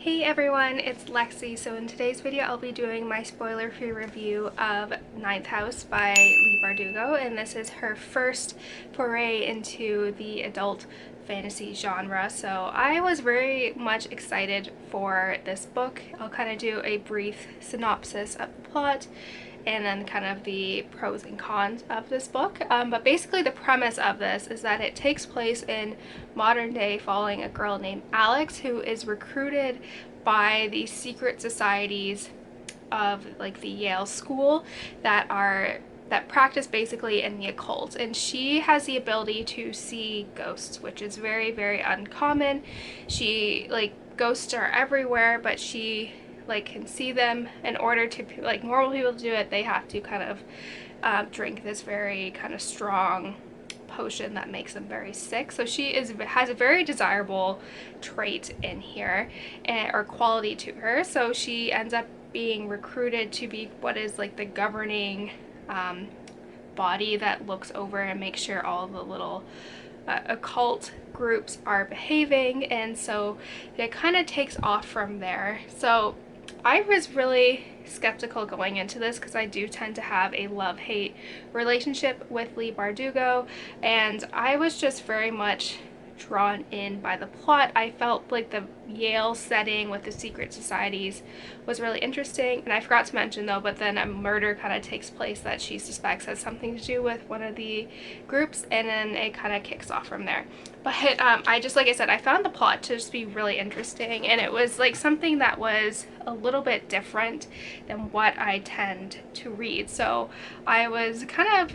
Hey everyone, it's Lexi. So in today's video I'll be doing my spoiler-free review of Ninth House by Leigh Bardugo, and this is her first foray into the adult fantasy genre. So I was very much excited for this book. I'll kind of do a brief synopsis of the plot and then kind of the pros and cons of this book. But basically the premise of this is that it takes place in modern day following a girl named Alex who is recruited by the secret societies of like the Yale school that practice basically in the occult, and she has the ability to see ghosts, which is very, very uncommon. Ghosts are everywhere, but she can see them. In order to, like normal people to do it, they have to kind of drink this very kind of strong potion that makes them very sick. So she has a very desirable trait in here, or quality to her. So she ends up being recruited to be what is like the governing body that looks over and makes sure all the little occult groups are behaving, and so it kind of takes off from there. So I was really skeptical going into this because I do tend to have a love-hate relationship with Leigh Bardugo, and I was just very much drawn in by the plot. I felt like the Yale setting with the secret societies was really interesting, and I forgot to mention though, but then a murder kind of takes place that she suspects has something to do with one of the groups, and then it kind of kicks off from there. But I just, like I said, I found the plot to just be really interesting, and it was like something that was a little bit different than what I tend to read. So I was kind of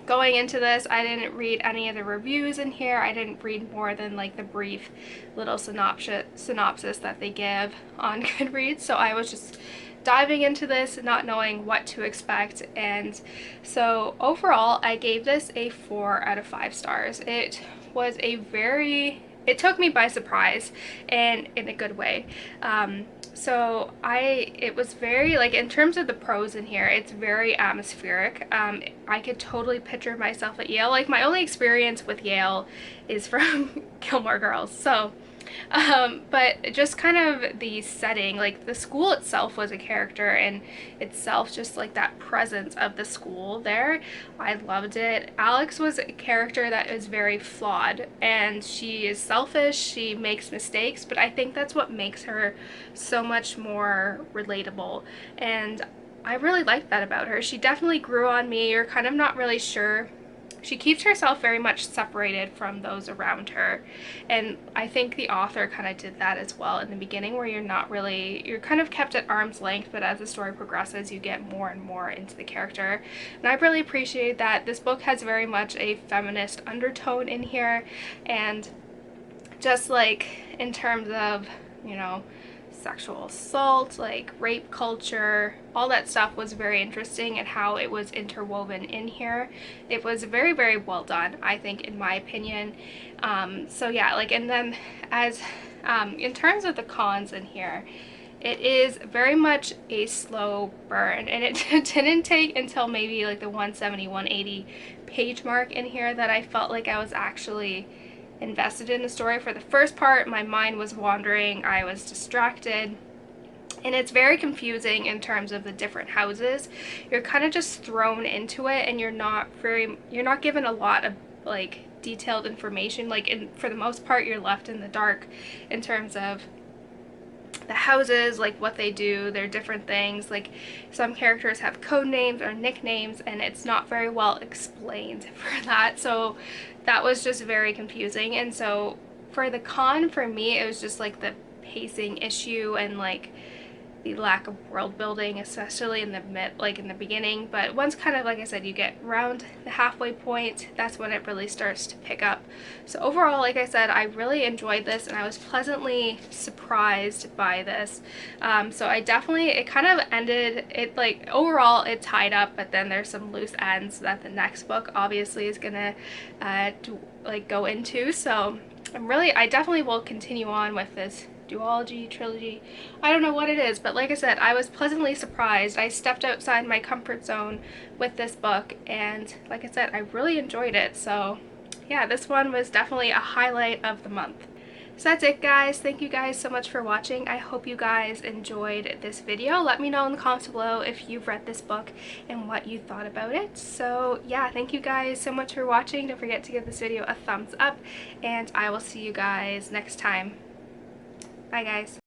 going into this, I didn't read any of the reviews in here. I didn't read more than like the brief little synopsis that they give on Goodreads. So I was just diving into this, not knowing what to expect. And so overall, I gave this a 4 out of 5 stars. It took me by surprise, and in a good way. It was very, like, in terms of the prose in here, it's very atmospheric. I could totally picture myself at Yale. Like, my only experience with Yale is from Gilmore Girls. So, but just kind of the setting, like the school itself was a character in itself, just like that presence of the school there. I loved it. Alex was a character that is very flawed, and she is selfish, she makes mistakes, but I think that's what makes her so much more relatable, and I really liked that about her. She definitely grew on me. You're kind of not really sure. She keeps herself very much separated from those around her, and I think the author kind of did that as well in the beginning, where you're kind of kept at arm's length, but as the story progresses you get more and more into the character, and I really appreciate that. This book has very much a feminist undertone in here, and just like in terms of, you know, sexual assault, like rape culture, all that stuff was very interesting, and how it was interwoven in here. It was very, very well done, I think, in my opinion. So yeah, like, and then as in terms of the cons in here, it is very much a slow burn, and it didn't take until maybe like the 170, 180 page mark in here that I felt like I was actually invested in the story. For the first part, my mind was wandering, I was distracted, and it's very confusing in terms of the different houses. You're kind of just thrown into it, and you're not given a lot of like detailed information. For the most part, you're left in the dark in terms of the houses, like what they do, their different things. Like, some characters have code names or nicknames, and it's not very well explained for that, so that was just very confusing. And so for the con, for me, it was just like the pacing issue and like the lack of world building, especially in the beginning. But once, kind of like I said, you get around the halfway point, that's when it really starts to pick up. So overall, like I said, I really enjoyed this, and I was pleasantly surprised by this. So I definitely, it kind of ended, it like overall it tied up, but then there's some loose ends that the next book obviously is gonna go into. So I definitely will continue on with this duology, trilogy, I don't know what it is, but like I said, I was pleasantly surprised. I stepped outside my comfort zone with this book, and like I said, I really enjoyed it. So yeah, this one was definitely a highlight of the month. So that's it, guys. Thank you guys so much for watching. I hope you guys enjoyed this video. Let me know in the comments below if you've read this book and what you thought about it. So yeah, thank you guys so much for watching. Don't forget to give this video a thumbs up, and I will see you guys next time. Bye, guys.